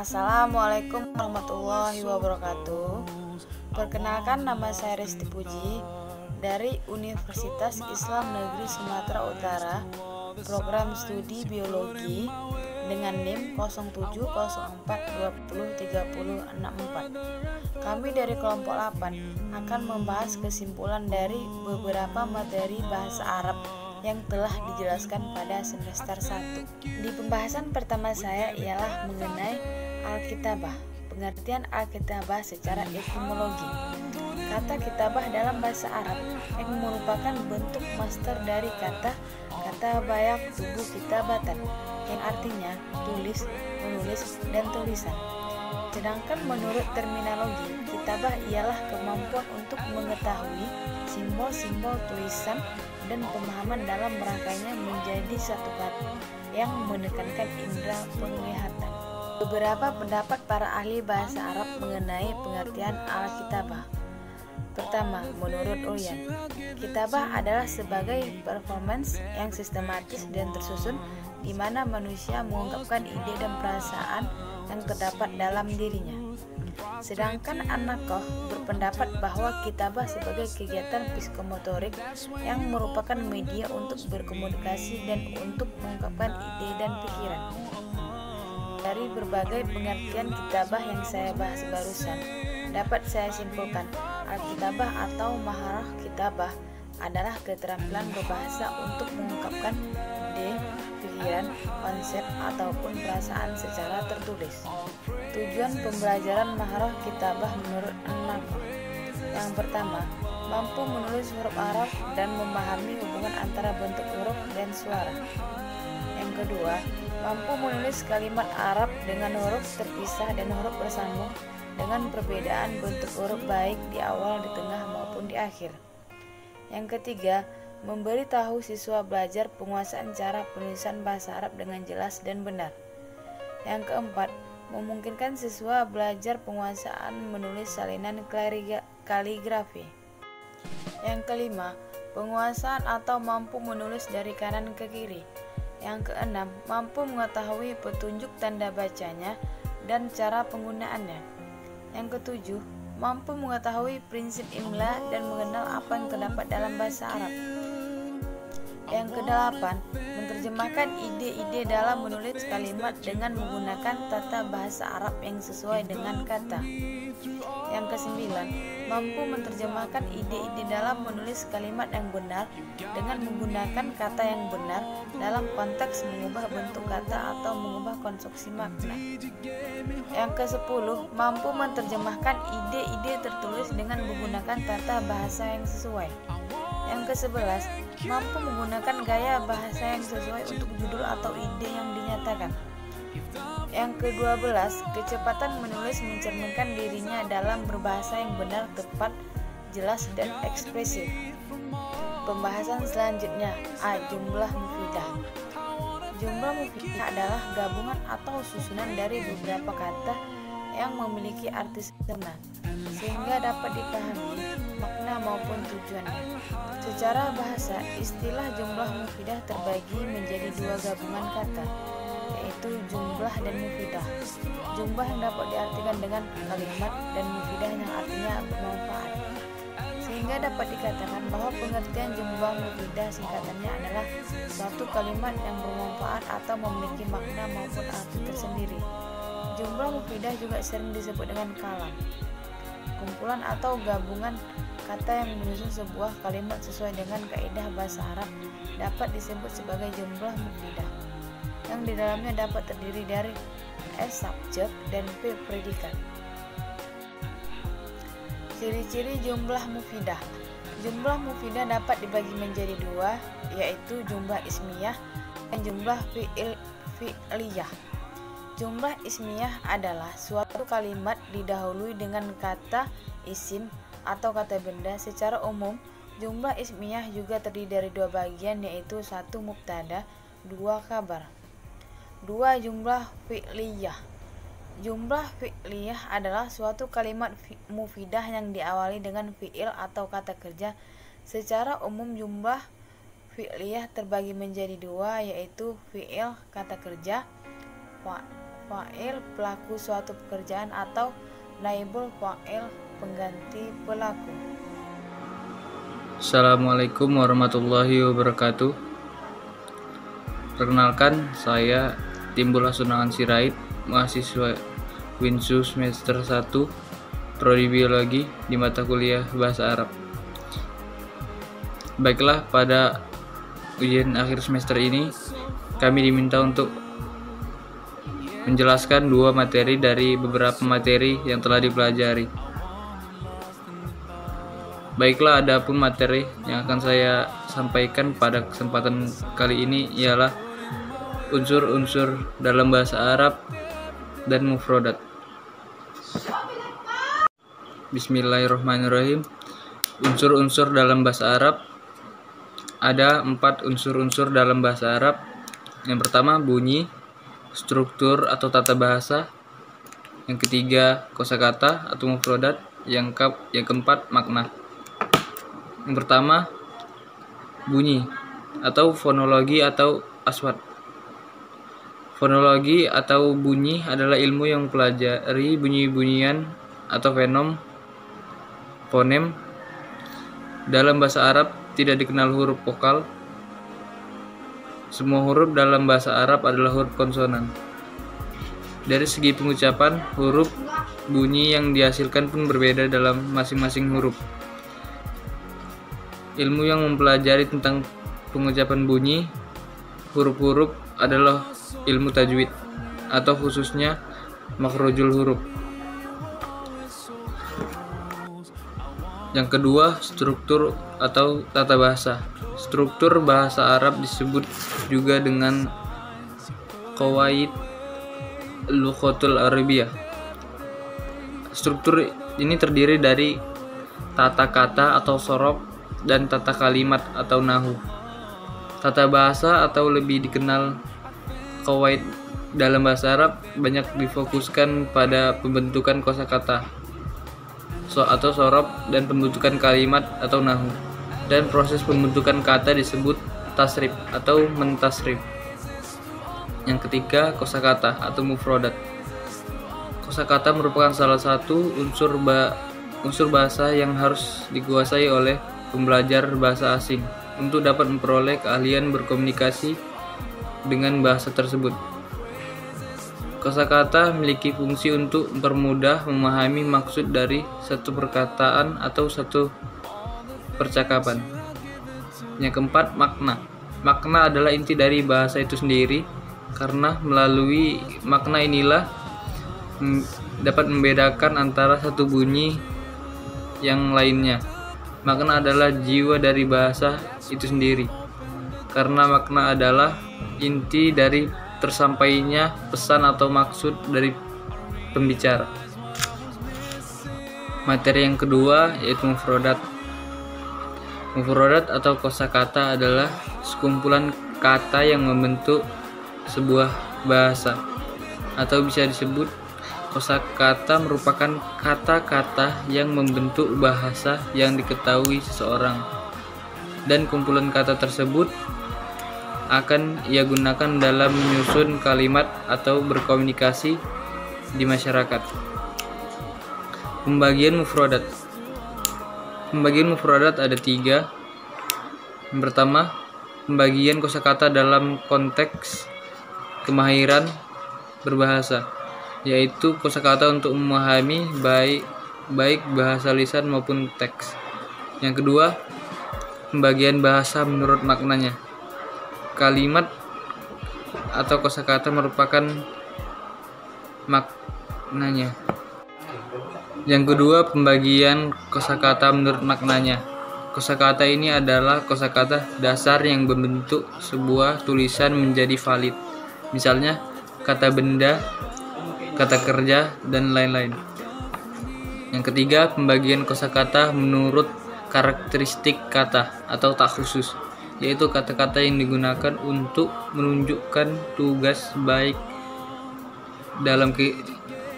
Assalamualaikum warahmatullahi wabarakatuh. Perkenalkan, nama saya Resti Puji dari Universitas Islam Negeri Sumatera Utara, program studi biologi dengan NIM 0704203064. Kami dari kelompok 8 akan membahas kesimpulan dari beberapa materi bahasa Arab yang telah dijelaskan pada semester 1. Di pembahasan pertama saya ialah mengenai Alkitabah. Pengertian Alkitabah secara etimologi. Kata kitabah dalam bahasa Arab yang merupakan bentuk master dari kata bayak tubuh kitabatan, yang artinya tulis, menulis, dan tulisan. Sedangkan menurut terminologi, kitabah ialah kemampuan untuk mengetahui simbol-simbol tulisan dan pemahaman dalam merangkainya menjadi satu kata yang menekankan indera penglihatan. Beberapa pendapat para ahli bahasa Arab mengenai pengertian Alkitabah. Pertama, menurut Uryan, kitabah adalah sebagai performance yang sistematis dan tersusun di mana manusia mengungkapkan ide dan perasaan yang terdapat dalam dirinya. Sedangkan An-Naqah berpendapat bahwa kitabah sebagai kegiatan psikomotorik yang merupakan media untuk berkomunikasi dan untuk mengungkapkan ide dan pikiran. Dari berbagai pengertian kitabah yang saya bahas barusan, dapat saya simpulkan, Alkitabah atau maharah kitabah adalah keterampilan berbahasa untuk mengungkapkan ide, pikiran, konsep, ataupun perasaan secara tertulis. Tujuan pembelajaran maharah kitabah menurut An-Naqah. Yang pertama, mampu menulis huruf Arab dan memahami hubungan antara bentuk huruf dan suara. Yang kedua, mampu menulis kalimat Arab dengan huruf terpisah dan huruf bersambung dengan perbedaan bentuk huruf baik di awal, di tengah, maupun di akhir. Yang ketiga, memberi tahu siswa belajar penguasaan cara penulisan bahasa Arab dengan jelas dan benar. Yang keempat, memungkinkan siswa belajar penguasaan menulis salinan kaligrafi. Yang kelima, penguasaan atau mampu menulis dari kanan ke kiri. Yang keenam, mampu mengetahui petunjuk tanda bacanya dan cara penggunaannya. Yang ketujuh, mampu mengetahui prinsip imla dan mengenal apa yang terdapat dalam bahasa Arab. Yang kedelapan, menerjemahkan ide-ide dalam menulis kalimat dengan menggunakan tata bahasa Arab yang sesuai dengan kata. Yang kesembilan, mampu menerjemahkan ide-ide dalam menulis kalimat yang benar dengan menggunakan kata yang benar dalam konteks mengubah bentuk kata atau mengubah konstruksi makna. Yang kesepuluh, mampu menerjemahkan ide-ide tertulis dengan menggunakan tata bahasa yang sesuai. Yang ke-11, mampu menggunakan gaya bahasa yang sesuai untuk judul atau ide yang dinyatakan. Yang ke-12, kecepatan menulis mencerminkan dirinya dalam berbahasa yang benar, tepat, jelas, dan ekspresif. Pembahasan selanjutnya, A. Jumlah mufidah. Jumlah mufidah adalah gabungan atau susunan dari beberapa kata yang memiliki arti sempurna, sehingga dapat dipahami makna maupun tujuannya. Secara bahasa, istilah jumlah mufidah terbagi menjadi dua gabungan kata, yaitu jumlah dan mufidah. Jumlah yang dapat diartikan dengan kalimat dan mufidah yang artinya bermanfaat. Sehingga dapat dikatakan bahwa pengertian jumlah mufidah singkatannya adalah suatu kalimat yang bermanfaat atau memiliki makna maupun arti tersendiri. Jumlah mufidah juga sering disebut dengan kalam, kumpulan atau gabungan kata yang menyusun sebuah kalimat sesuai dengan kaidah bahasa Arab dapat disebut sebagai jumlah mufidah, yang di dalamnya dapat terdiri dari S subjek dan P predikat. Ciri-ciri jumlah mufidah. Jumlah mufidah dapat dibagi menjadi dua, yaitu jumlah ismiyah dan jumlah fi'liyah. Jumlah ismiyah adalah suatu kalimat didahului dengan kata isim atau kata benda. Secara umum, jumlah ismiyah juga terdiri dari dua bagian, yaitu satu mubtada, dua kabar. Dua, jumlah fi'liyah. Jumlah fi'liyah adalah suatu kalimat mufidah yang diawali dengan fi'il atau kata kerja. Secara umum, jumlah fi'liyah terbagi menjadi dua, yaitu fi'il kata kerja, fa'il pelaku suatu pekerjaan atau naibul fa'il pengganti pelaku. Assalamualaikum warahmatullahi wabarakatuh. Perkenalkan, saya Timbul Sunangan Sirait, mahasiswa Winsu semester 1, Prodi Biologi di mata kuliah Bahasa Arab. Baiklah, pada ujian akhir semester ini kami diminta untuk menjelaskan 2 materi dari beberapa materi yang telah dipelajari. Baiklah, adapun materi yang akan saya sampaikan pada kesempatan kali ini ialah unsur-unsur dalam bahasa Arab dan mufradat. Bismillahirrahmanirrahim. Unsur-unsur dalam bahasa Arab. Ada 4 unsur-unsur dalam bahasa Arab. Yang pertama, bunyi, struktur atau tata bahasa. Yang ketiga, kosakata atau mufradat. Yang keempat, makna. Yang pertama, bunyi atau fonologi atau aswat. Fonologi atau bunyi adalah ilmu yang mempelajari bunyi-bunyian atau fonem. Dalam bahasa Arab tidak dikenal huruf vokal. Semua huruf dalam bahasa Arab adalah huruf konsonan. Dari segi pengucapan, huruf bunyi yang dihasilkan pun berbeda dalam masing-masing huruf. Ilmu yang mempelajari tentang pengucapan bunyi huruf-huruf adalah ilmu tajwid atau khususnya makhrajul huruf. Yang kedua, struktur atau tata bahasa. Struktur bahasa Arab disebut juga dengan qawaid lughatul arabiyah. Struktur ini terdiri dari tata kata atau sorof dan tata kalimat atau nahu. Tata bahasa atau lebih dikenal qawaid dalam bahasa Arab banyak difokuskan pada pembentukan kosakata atau sorof dan pembentukan kalimat atau nahu, dan proses pembentukan kata disebut tasrif atau mentasrif. Yang ketiga, kosakata atau mufradat. Kosakata merupakan salah satu unsur bahasa yang harus dikuasai oleh pembelajar bahasa asing untuk dapat memperoleh keahlian berkomunikasi dengan bahasa tersebut. Kosakata memiliki fungsi untuk mempermudah memahami maksud dari satu perkataan atau satu percakapan. Yang keempat, makna. Makna adalah inti dari bahasa itu sendiri, karena melalui makna inilah dapat membedakan antara satu bunyi yang lainnya. Makna adalah jiwa dari bahasa itu sendiri, karena makna adalah inti dari tersampainya pesan atau maksud dari pembicara. Materi yang kedua yaitu mufradat. Mufradat atau kosakata adalah sekumpulan kata yang membentuk sebuah bahasa, atau bisa disebut kosakata merupakan kata-kata yang membentuk bahasa yang diketahui seseorang, dan kumpulan kata tersebut akan ia gunakan dalam menyusun kalimat atau berkomunikasi di masyarakat. Pembagian mufradat. Pembagian mufradat ada 3. Yang pertama, pembagian kosakata dalam konteks kemahiran berbahasa, yaitu kosakata untuk memahami baik bahasa lisan maupun teks. Yang kedua, pembagian bahasa menurut maknanya. Kalimat atau kosakata merupakan maknanya. Yang kedua, pembagian kosakata menurut maknanya. Kosakata ini adalah kosakata dasar yang membentuk sebuah tulisan menjadi valid. Misalnya kata benda, kata kerja, dan lain-lain. Yang ketiga, pembagian kosakata menurut karakteristik kata atau tak khusus, yaitu kata-kata yang digunakan untuk menunjukkan tugas baik dalam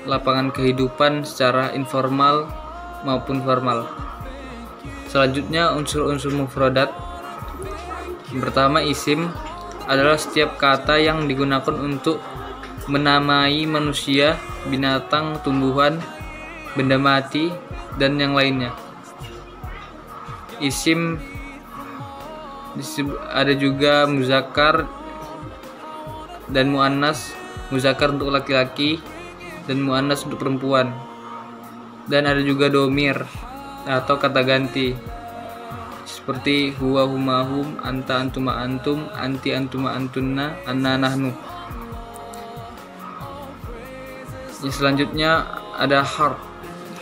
lapangan kehidupan secara informal maupun formal. Selanjutnya, unsur-unsur mufradat. Yang pertama, isim adalah setiap kata yang digunakan untuk menamai manusia, binatang, tumbuhan, benda mati, dan yang lainnya. Isim ada juga muzakkar dan muannas. Muzakkar untuk laki-laki dan muannas untuk perempuan. Dan ada juga domir atau kata ganti seperti huwa huma hum, anta antuma antum, anti antuma antunna, anna nahnu. Yang selanjutnya ada harf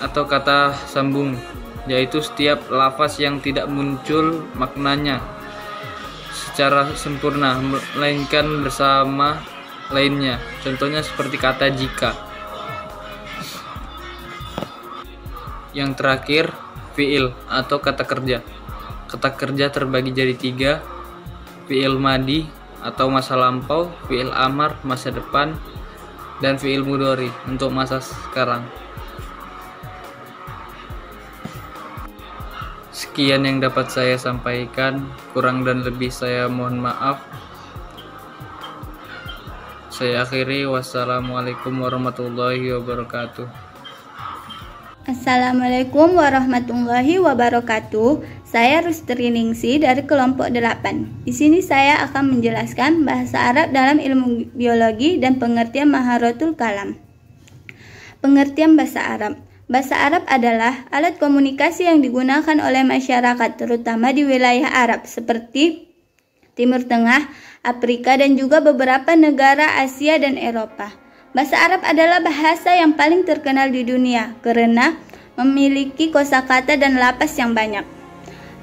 atau kata sambung, yaitu setiap lafaz yang tidak muncul maknanya secara sempurna melainkan bersama lainnya. Contohnya seperti kata jika. Yang terakhir, fi'il atau kata kerja. Kata kerja terbagi jadi 3, fi'il madi atau masa lampau, fi'il amar masa depan, dan fi'il mudhari untuk masa sekarang. Sekian yang dapat saya sampaikan, kurang dan lebih saya mohon maaf. Saya akhiri, wassalamualaikum warahmatullahi wabarakatuh. Assalamualaikum warahmatullahi wabarakatuh. Saya Rustri Ningsi dari kelompok 8. Di sini saya akan menjelaskan bahasa Arab dalam ilmu biologi dan pengertian Maharatul Kalam. Pengertian bahasa Arab. Bahasa Arab adalah alat komunikasi yang digunakan oleh masyarakat terutama di wilayah Arab seperti Timur Tengah, Afrika, dan juga beberapa negara Asia dan Eropa. Bahasa Arab adalah bahasa yang paling terkenal di dunia karena memiliki kosakata dan lapas yang banyak.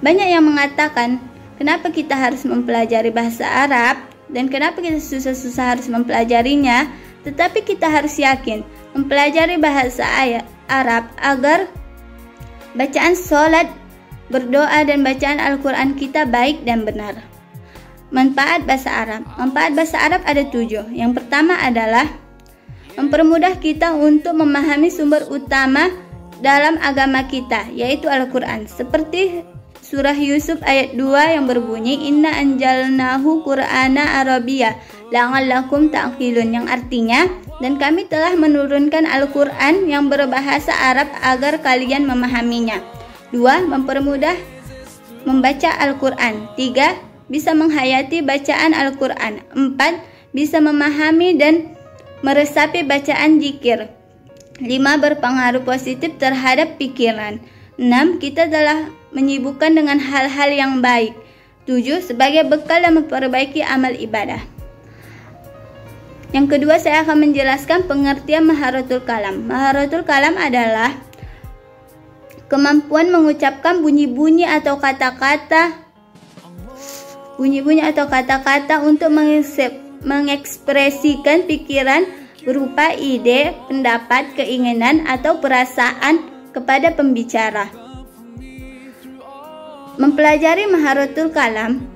Banyak yang mengatakan, kenapa kita harus mempelajari bahasa Arab dan kenapa kita susah-susah harus mempelajarinya, tetapi kita harus yakin mempelajari bahasa Arab agar bacaan sholat, berdoa, dan bacaan Al-Quran kita baik dan benar. Manfaat bahasa Arab. Manfaat bahasa Arab ada 7. Yang pertama adalah mempermudah kita untuk memahami sumber utama dalam agama kita, yaitu Al-Quran. Seperti surah Yusuf ayat 2 yang berbunyi, Inna anjalnahu Qur'ana Arabiyya la'allakum ta'qilun, yang artinya, dan kami telah menurunkan Al-Quran yang berbahasa Arab agar kalian memahaminya. 2. Mempermudah membaca Al-Quran. 3. Bisa menghayati bacaan Al-Quran. 4. Bisa memahami dan meresapi bacaan zikir. 5. Berpengaruh positif terhadap pikiran. 6. Kita telah menyibukkan dengan hal-hal yang baik. 7. Sebagai bekal dan memperbaiki amal ibadah. Yang kedua, saya akan menjelaskan pengertian Maharatul Kalam. Maharatul Kalam adalah kemampuan mengucapkan bunyi-bunyi atau kata-kata untuk mengekspresikan pikiran berupa ide, pendapat, keinginan, atau perasaan kepada pembicara. Mempelajari Maharatul Kalam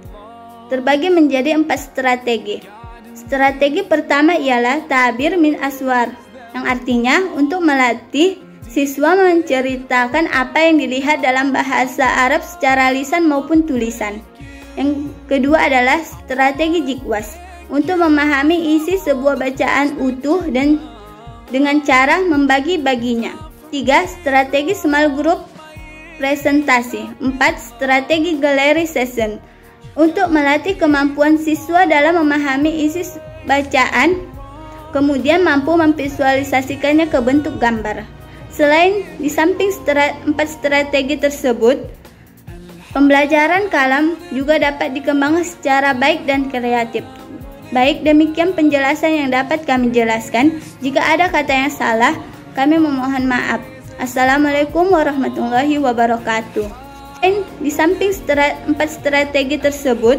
terbagi menjadi 4 strategi. Strategi pertama ialah ta'bir min aswar, yang artinya untuk melatih siswa menceritakan apa yang dilihat dalam bahasa Arab secara lisan maupun tulisan. Yang kedua adalah strategi jikwas, untuk memahami isi sebuah bacaan utuh dan dengan cara membagi-baginya. 3. Strategi small group presentasi. 4. Strategi gallery session, untuk melatih kemampuan siswa dalam memahami isi bacaan, kemudian mampu memvisualisasikannya ke bentuk gambar. Selain di samping 4 strategi tersebut, pembelajaran kalam juga dapat dikembangkan secara baik dan kreatif. Baik, demikian penjelasan yang dapat kami jelaskan. Jika ada kata yang salah, kami memohon maaf. Assalamualaikum warahmatullahi wabarakatuh. Di samping 4 strategi tersebut,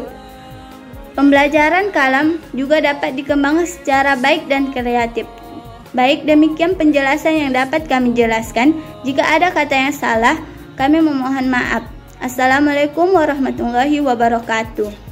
pembelajaran kalam juga dapat dikembangkan secara baik dan kreatif. Baik, demikian penjelasan yang dapat kami jelaskan. Jika ada kata yang salah, kami memohon maaf. Assalamualaikum warahmatullahi wabarakatuh.